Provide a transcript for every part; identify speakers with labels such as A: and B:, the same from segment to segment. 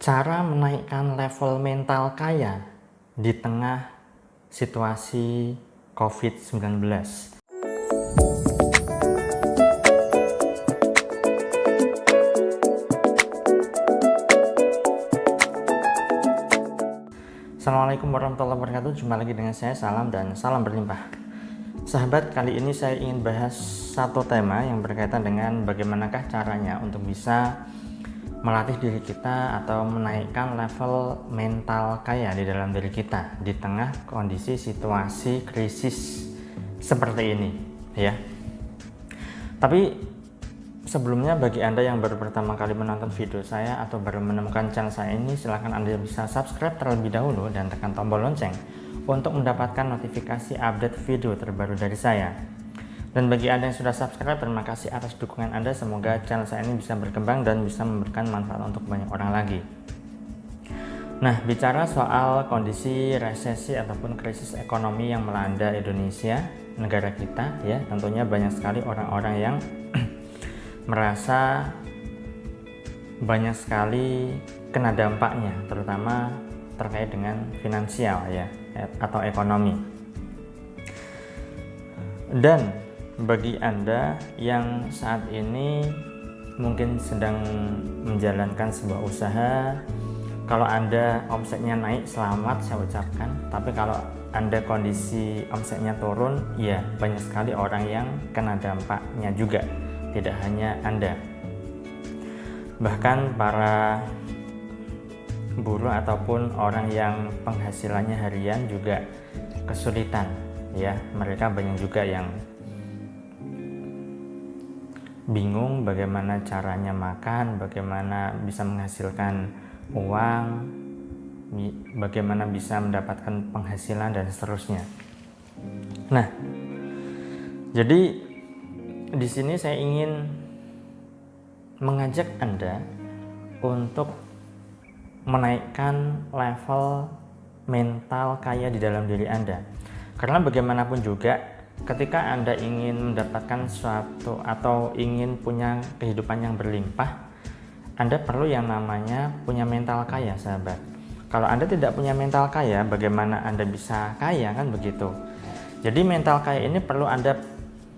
A: Cara menaikkan level mental kaya di tengah situasi COVID-19. Assalamualaikum warahmatullahi wabarakatuh. Jumpa lagi dengan saya, Salam, dan salam berlimpah. Sahabat, kali ini saya ingin bahas satu tema yang berkaitan dengan bagaimanakah caranya untuk bisa melatih diri kita atau menaikkan level mental kaya di dalam diri kita di tengah kondisi situasi krisis seperti ini, ya. Tapi sebelumnya, bagi Anda yang baru pertama kali menonton video saya atau baru menemukan channel saya ini, silahkan Anda bisa subscribe terlebih dahulu dan tekan tombol lonceng untuk mendapatkan notifikasi update video terbaru dari saya. Dan bagi Anda yang sudah subscribe, terima kasih atas dukungan Anda. Semoga channel saya ini bisa berkembang dan bisa memberikan manfaat untuk banyak orang lagi. Nah, bicara soal kondisi resesi ataupun krisis ekonomi yang melanda Indonesia, negara kita, ya, tentunya banyak sekali orang-orang yang merasa banyak sekali kena dampaknya, terutama terkait dengan finansial, ya, atau ekonomi. Dan bagi Anda yang saat ini mungkin sedang menjalankan sebuah usaha, kalau Anda omsetnya naik, selamat, saya ucapkan. Tapi kalau Anda kondisi omsetnya turun, ya banyak sekali orang yang kena dampaknya juga, tidak hanya Anda. Bahkan para buruh ataupun orang yang penghasilannya harian juga kesulitan, ya. Mereka banyak juga yang bingung bagaimana caranya makan, bagaimana bisa menghasilkan uang, bagaimana bisa mendapatkan penghasilan, dan seterusnya. Nah, jadi di sini saya ingin mengajak Anda untuk menaikkan level mental kaya di dalam diri Anda. Karena bagaimanapun juga, ketika Anda ingin mendapatkan sesuatu atau ingin punya kehidupan yang berlimpah, Anda perlu yang namanya punya mental kaya, sahabat. Kalau Anda tidak punya mental kaya, bagaimana Anda bisa kaya, kan begitu? Jadi mental kaya ini perlu Anda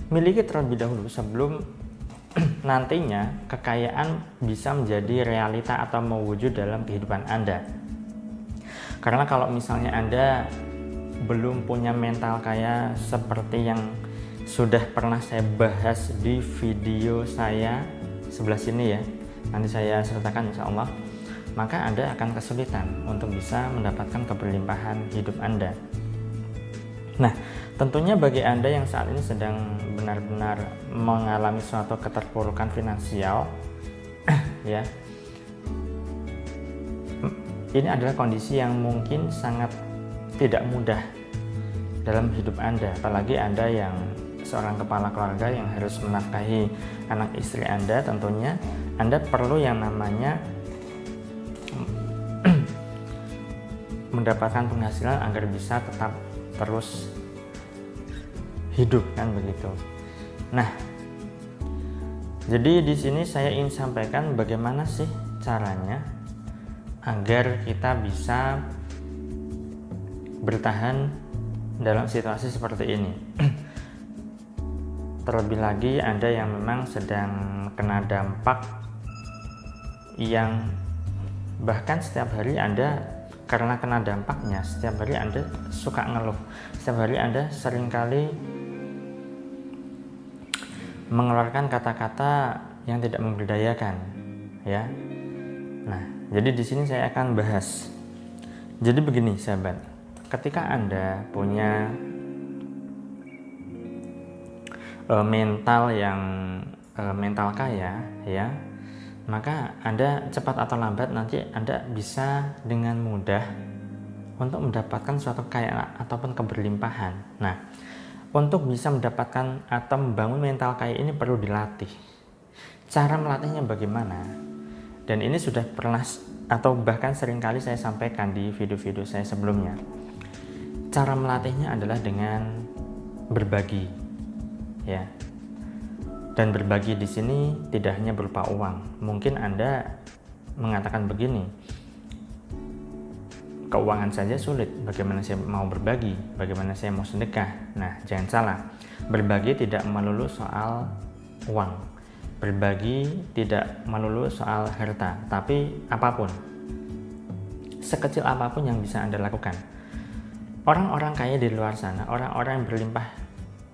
A: miliki terlebih dahulu sebelum nantinya kekayaan bisa menjadi realita atau mewujud dalam kehidupan Anda. Karena kalau misalnya Anda belum punya mental kaya seperti yang sudah pernah saya bahas di video saya sebelah sini, ya, nanti saya sertakan insya Allah, maka Anda akan kesulitan untuk bisa mendapatkan keberlimpahan hidup Anda. Nah, tentunya bagi Anda yang saat ini sedang benar-benar mengalami suatu keterpurukan finansial, ya, ini adalah kondisi yang mungkin sangat tidak mudah dalam hidup Anda, apalagi Anda yang seorang kepala keluarga yang harus menafkahi anak istri Anda. Tentunya Anda perlu yang namanya mendapatkan penghasilan agar bisa tetap terus hidup, kan begitu. Nah, jadi di sini saya ingin sampaikan bagaimana sih caranya agar kita bisa bertahan dalam situasi seperti ini. Terlebih lagi Anda yang memang sedang kena dampak yang bahkan setiap hari Anda, karena kena dampaknya, setiap hari Anda suka ngeluh, setiap hari Anda seringkali mengeluarkan kata-kata yang tidak memberdayakan, ya. Nah, jadi di sini saya akan bahas. Jadi begini, sahabat, ketika Anda punya mental kaya, ya, maka Anda cepat atau lambat nanti Anda bisa dengan mudah untuk mendapatkan suatu kekayaan ataupun keberlimpahan. Nah, untuk bisa mendapatkan atau membangun mental kaya ini perlu dilatih. Cara melatihnya bagaimana? Dan ini sudah pernah atau bahkan seringkali saya sampaikan di video-video saya sebelumnya. Cara melatihnya adalah dengan berbagi, ya. Dan berbagi di sini tidak hanya berupa uang. Mungkin Anda mengatakan begini, keuangan saja sulit, bagaimana saya mau berbagi, bagaimana saya mau sedekah. Nah, jangan salah, berbagi tidak melulu soal uang, berbagi tidak melulu soal harta, tapi apapun, sekecil apapun yang bisa Anda lakukan. Orang-orang kaya di luar sana, orang-orang yang berlimpah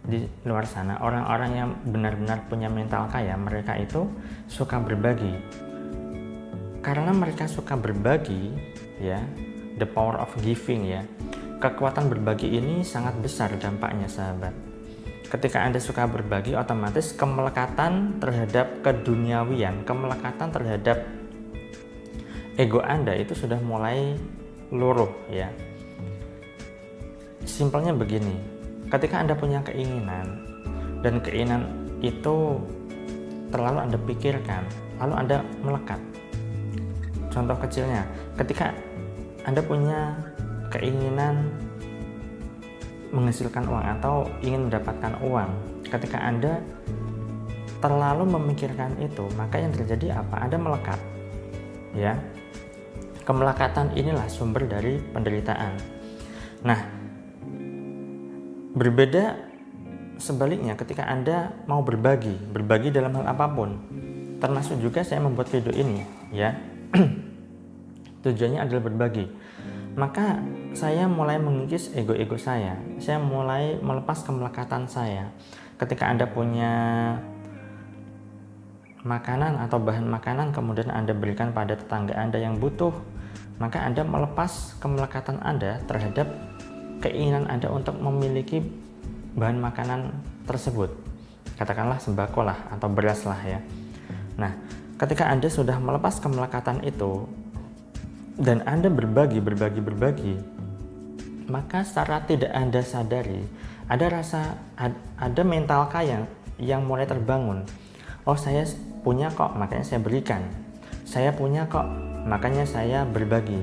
A: di luar sana, orang-orang yang benar-benar punya mental kaya, mereka itu suka berbagi. Karena mereka suka berbagi, ya, the power of giving, ya. Kekuatan berbagi ini sangat besar dampaknya, sahabat. Ketika Anda suka berbagi, otomatis kemelekatan terhadap keduniawian, kemelekatan terhadap ego Anda itu sudah mulai luruh, ya. Simpelnya begini, ketika Anda punya keinginan dan keinginan itu terlalu Anda pikirkan, lalu Anda melekat. Contoh kecilnya, ketika Anda punya keinginan menghasilkan uang atau ingin mendapatkan uang, ketika Anda terlalu memikirkan itu, maka yang terjadi apa? Anda melekat, ya. Kemelekatan inilah sumber dari penderitaan. Nah, berbeda sebaliknya ketika Anda mau berbagi dalam hal apapun, termasuk juga saya membuat video ini, ya. Tujuannya adalah berbagi. Maka saya mulai mengikis ego-ego saya mulai melepas kemelekatan saya. Ketika Anda punya makanan atau bahan makanan kemudian Anda berikan pada tetangga Anda yang butuh, maka Anda melepas kemelekatan Anda terhadap keinginan Anda untuk memiliki bahan makanan tersebut. Katakanlah sembako lah atau beras lah, ya. Nah, ketika Anda sudah melepas kemelekatan itu dan Anda berbagi, maka secara tidak Anda sadari ada mental kaya yang mulai terbangun. Oh, saya punya kok, makanya saya berikan. Saya punya kok, makanya saya berbagi.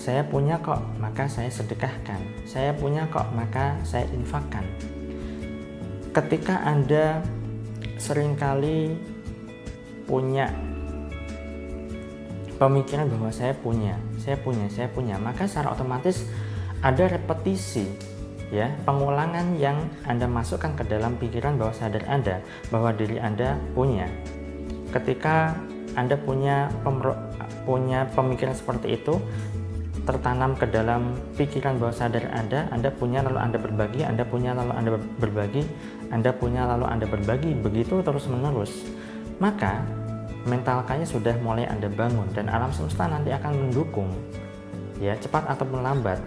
A: Saya punya kok, maka saya sedekahkan. Saya punya kok, maka saya infakkan. Ketika Anda seringkali punya pemikiran bahwa saya punya, maka secara otomatis ada repetisi, ya, pengulangan yang Anda masukkan ke dalam pikiran bawah sadar Anda bahwa diri Anda punya. Ketika Anda punya pemikiran seperti itu tertanam ke dalam pikiran bawah sadar Anda punya lalu Anda berbagi, Anda punya lalu Anda berbagi, Anda punya lalu Anda berbagi, begitu terus menerus. Maka mental kaya sudah mulai Anda bangun dan alam semesta nanti akan mendukung, ya, cepat ataupun lambat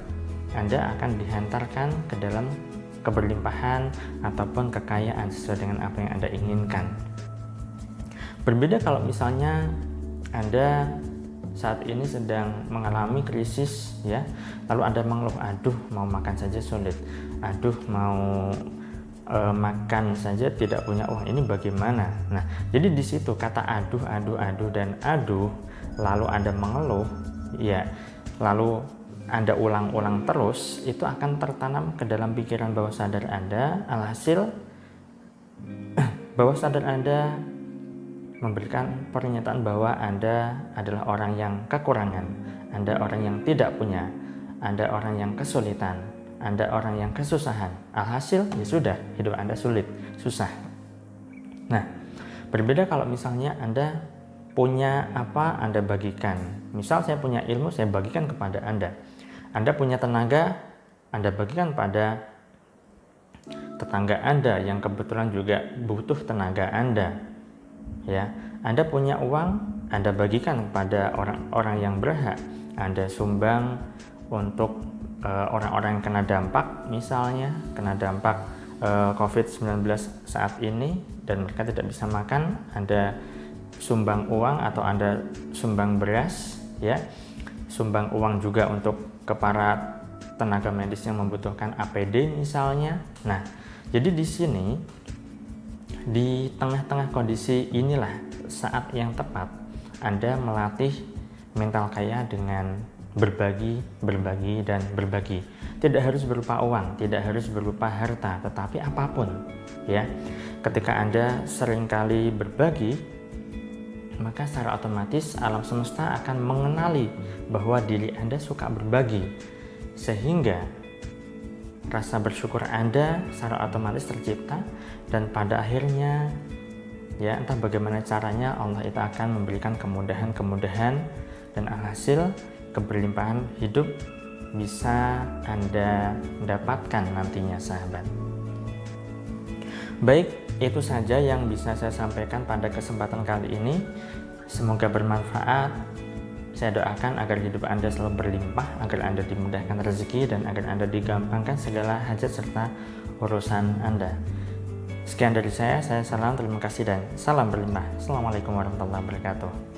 A: Anda akan dihantarkan ke dalam keberlimpahan ataupun kekayaan sesuai dengan apa yang Anda inginkan. Berbeda kalau misalnya Anda saat ini sedang mengalami krisis, ya, lalu Anda mengeluh, aduh mau makan saja sulit, aduh mau makan saja tidak punya uang, ini bagaimana? Nah, jadi di situ kata aduh, dan aduh, lalu Anda mengeluh, ya, lalu Anda ulang-ulang terus, itu akan tertanam ke dalam pikiran bawah sadar Anda. Alhasil bawah sadar Anda memberikan pernyataan bahwa Anda adalah orang yang kekurangan, Anda orang yang tidak punya, Anda orang yang kesulitan, Anda orang yang kesusahan. Alhasil ya sudah, hidup Anda sulit, susah. Nah, berbeda kalau misalnya Anda punya apa, Anda bagikan. Misal saya punya ilmu, saya bagikan kepada Anda. Anda punya tenaga, Anda bagikan pada tetangga Anda yang kebetulan juga butuh tenaga Anda. Ya, Anda punya uang, Anda bagikan kepada orang-orang yang berhak. Anda sumbang untuk orang-orang yang kena dampak, misalnya kena dampak COVID-19 saat ini dan mereka tidak bisa makan, Anda sumbang uang atau Anda sumbang beras, ya, sumbang uang juga untuk ke para tenaga medis yang membutuhkan APD misalnya. Nah, jadi di sini di tengah-tengah kondisi inilah saat yang tepat Anda melatih mental kaya dengan berbagi. Tidak harus berupa uang, tidak harus berupa harta, tetapi apapun, ya. Ketika Anda seringkali berbagi, maka secara otomatis alam semesta akan mengenali bahwa diri Anda suka berbagi, sehingga rasa bersyukur Anda secara otomatis tercipta, dan pada akhirnya ya entah bagaimana caranya Allah itu akan memberikan kemudahan-kemudahan, dan alhasil keberlimpahan hidup bisa Anda dapatkan nantinya, sahabat. Baik, itu saja yang bisa saya sampaikan pada kesempatan kali ini. Semoga bermanfaat. Saya doakan agar hidup Anda selalu berlimpah, agar Anda dimudahkan rezeki, dan agar Anda digampangkan segala hajat serta urusan Anda. Sekian dari saya salam, terima kasih, dan salam berlimpah. Assalamualaikum warahmatullahi wabarakatuh.